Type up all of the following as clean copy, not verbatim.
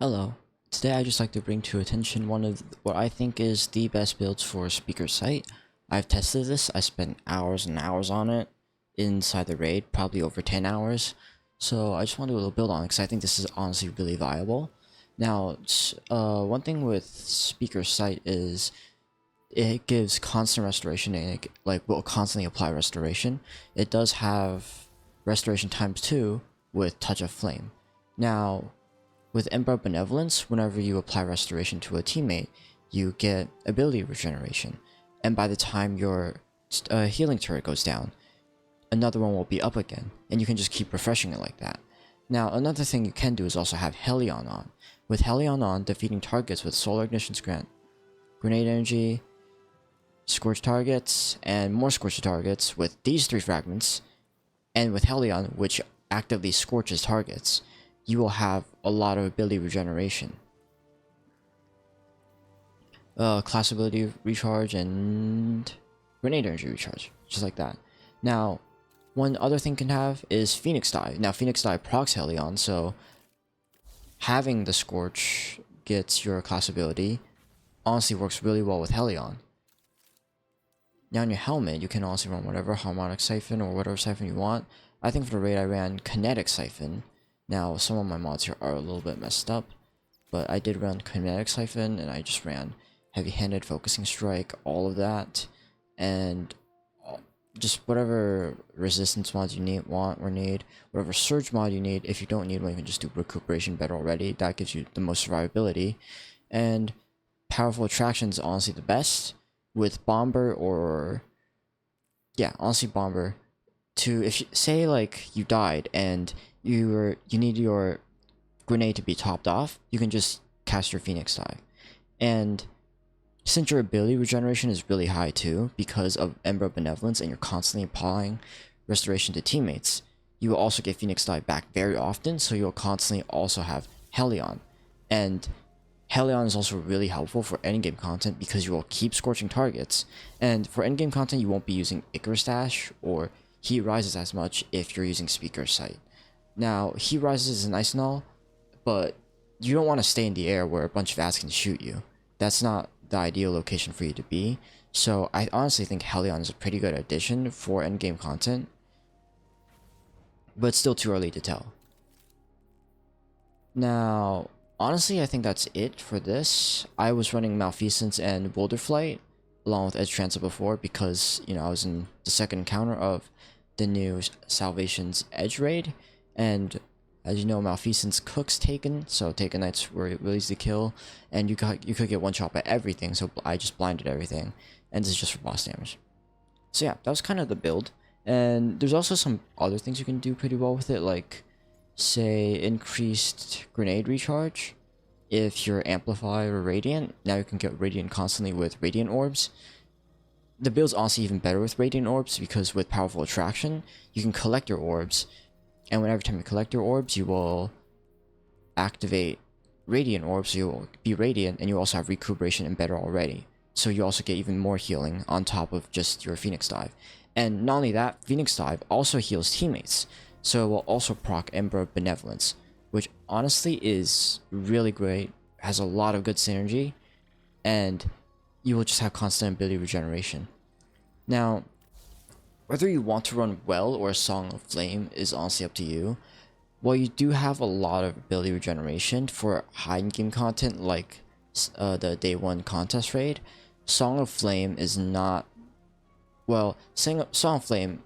Hello. Today I'd just like to bring to attention one of what I think is the best builds for Speaker Sight. I've tested this, I spent hours and hours on it inside the raid, probably over 10 hours. So I just want to do a little build on it because I think this is honestly really viable. Now, one thing with Speaker Sight is it gives constant restoration and it will constantly apply restoration. It does have restoration times 2 with Touch of Flame. Now, with Ember Benevolence, whenever you apply restoration to a teammate, you get ability regeneration. And by the time your healing turret goes down, another one will be up again. And you can just keep refreshing it like that. Now, another thing you can do is also have Hellion on. With Hellion on, defeating targets with Solar Ignitions grant Grenade Energy, Scorch targets, and more Scorch targets with these 3 fragments, and with Hellion, which actively scorches targets, you will have a lot of ability regeneration. Class ability recharge and grenade energy recharge, just like that. Now, one other thing can have is Phoenix Dive. Now, Phoenix Dive procs Hellion, so having the Scorch gets your class ability honestly works really well with Hellion. Now, on your helmet, you can also run whatever Harmonic Siphon or whatever Siphon you want. I think for the raid I ran Kinetic Siphon. Now, some of my mods here are a little bit messed up, but I did run Kinetic Siphon, and I just ran Heavy-Handed, Focusing Strike, all of that, and just whatever resistance mods you need, whatever surge mod you need. If you don't need one, you can just do Recuperation better already. That gives you the most survivability, and Powerful Attraction is honestly the best, with Bomber or... yeah, honestly Bomber. If you say, like, you died, and you need your grenade to be topped off, you can just cast your Phoenix Dive. And since your ability regeneration is really high too, because of Ember of Benevolence, and you're constantly applying restoration to teammates, you will also get Phoenix Dive back very often, so you'll constantly also have Hellion. And Hellion is also really helpful for endgame content because you will keep scorching targets. And for endgame content, you won't be using Icarus Dash or Heat Rises as much if you're using Speaker Sight. Now, Heat Rises is nice and all, but you don't want to stay in the air where a bunch of ads can shoot you. That's not the ideal location for you to be. So I honestly think Hellion is a pretty good addition for endgame content, but it's still too early to tell. Now, honestly, I think that's it for this. I was running Malfeasance and Boulder Flight along with Edge Transit before because, you know, I was in the second encounter of the new Salvation's Edge raid, and as you know, Malfeasance cooks Taken, so Taken Knights were really easy to kill, and you could get one shot by everything, so I just blinded everything, and this is just for boss damage. So yeah, that was kind of the build, and there's also some other things you can do pretty well with it, like, say, increased grenade recharge. If you're Amplify or Radiant, now you can get Radiant constantly with Radiant Orbs. The build's honestly even better with Radiant Orbs because with Powerful Attraction, you can collect your orbs, and whenever time you collect your orbs, you will activate Radiant Orbs, so you'll be Radiant, and you also have Recuperation and better already. So you also get even more healing on top of just your Phoenix Dive. And not only that, Phoenix Dive also heals teammates, so it will also proc Ember of Benevolence, which honestly is really great, has a lot of good synergy, and you will just have constant ability regeneration. Now, whether you want to run Well or Song of Flame is honestly up to you. While you do have a lot of ability regeneration for high in-game content like the Day 1 contest raid, Song of Flame is not... well, Song of Flame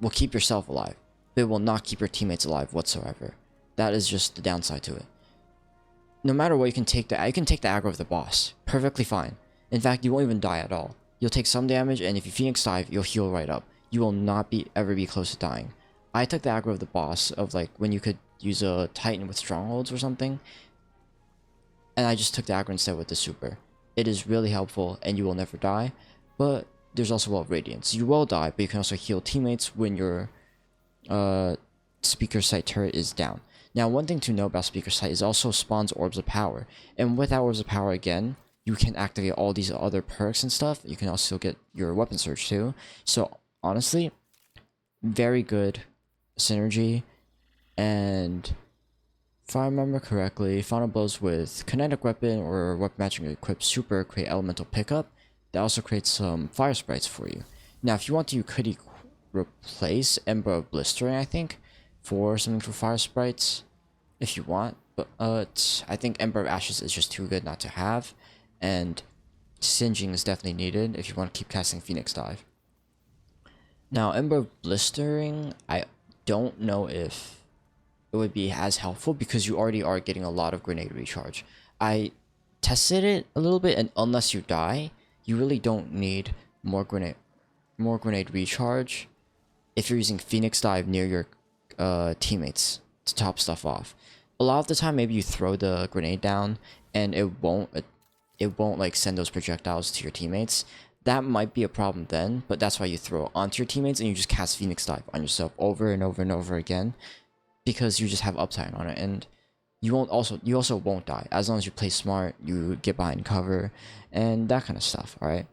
will keep yourself alive, but it will not keep your teammates alive whatsoever. That is just the downside to it. No matter what, you can take the aggro of the boss perfectly fine. In fact, you won't even die at all. You'll take some damage, and if you Phoenix Dive, you'll heal right up. You will not ever be close to dying. I took the aggro of the boss of, like, when you could use a Titan with Strongholds or something, and I just took the aggro instead with the super. It is really helpful, and you will never die, but there's also Well of Radiance. You will die, but you can also heal teammates when your Speaker Sight turret is down. Now, one thing to know about Speaker Sight is also spawns Orbs of Power, and with that Orbs of Power again, you can activate all these other perks and stuff. You can also get your Weapon Surge too. So honestly, very good synergy, and If I remember correctly, final blows with kinetic weapon or weapon matching equipped super create elemental pickup. That also creates some fire sprites for you. Now, if you want to, you could replace Ember of Blistering, I think, for something for fire sprites, if you want. But I think Ember of Ashes is just too good not to have, and Singeing is definitely needed if you want to keep casting Phoenix Dive. Now, Ember of Blistering, I don't know if it would be as helpful because you already are getting a lot of grenade recharge. I tested it a little bit, and unless you die, you really don't need more grenade recharge if you're using Phoenix Dive near your teammates to top stuff off. A lot of the time, maybe you throw the grenade down and it won't like send those projectiles to your teammates. That might be a problem then, but that's why you throw it onto your teammates and you just cast Phoenix Dive on yourself over and over and over again, because you just have uptime on it, and you also won't die as long as you play smart, you get behind cover, and that kind of stuff. All right,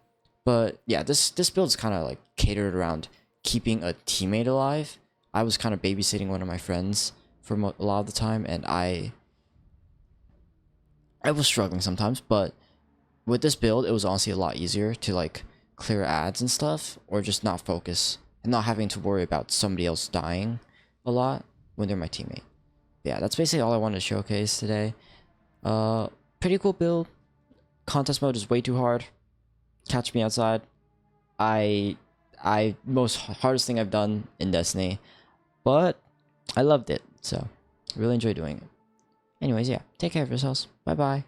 but yeah, this build is kind of like catered around keeping a teammate alive. I was kind of babysitting one of my friends for a lot of the time, and I was struggling sometimes, but with this build, it was honestly a lot easier to like clear ads and stuff, or just not focus and not having to worry about somebody else dying a lot when they're my teammate. Yeah, that's basically all I wanted to showcase today. Pretty cool build. Contest mode is way too hard. Catch me outside. I most hardest thing I've done in Destiny, but I loved it, so really enjoy doing it. Anyways, yeah, take care of yourselves. Bye bye.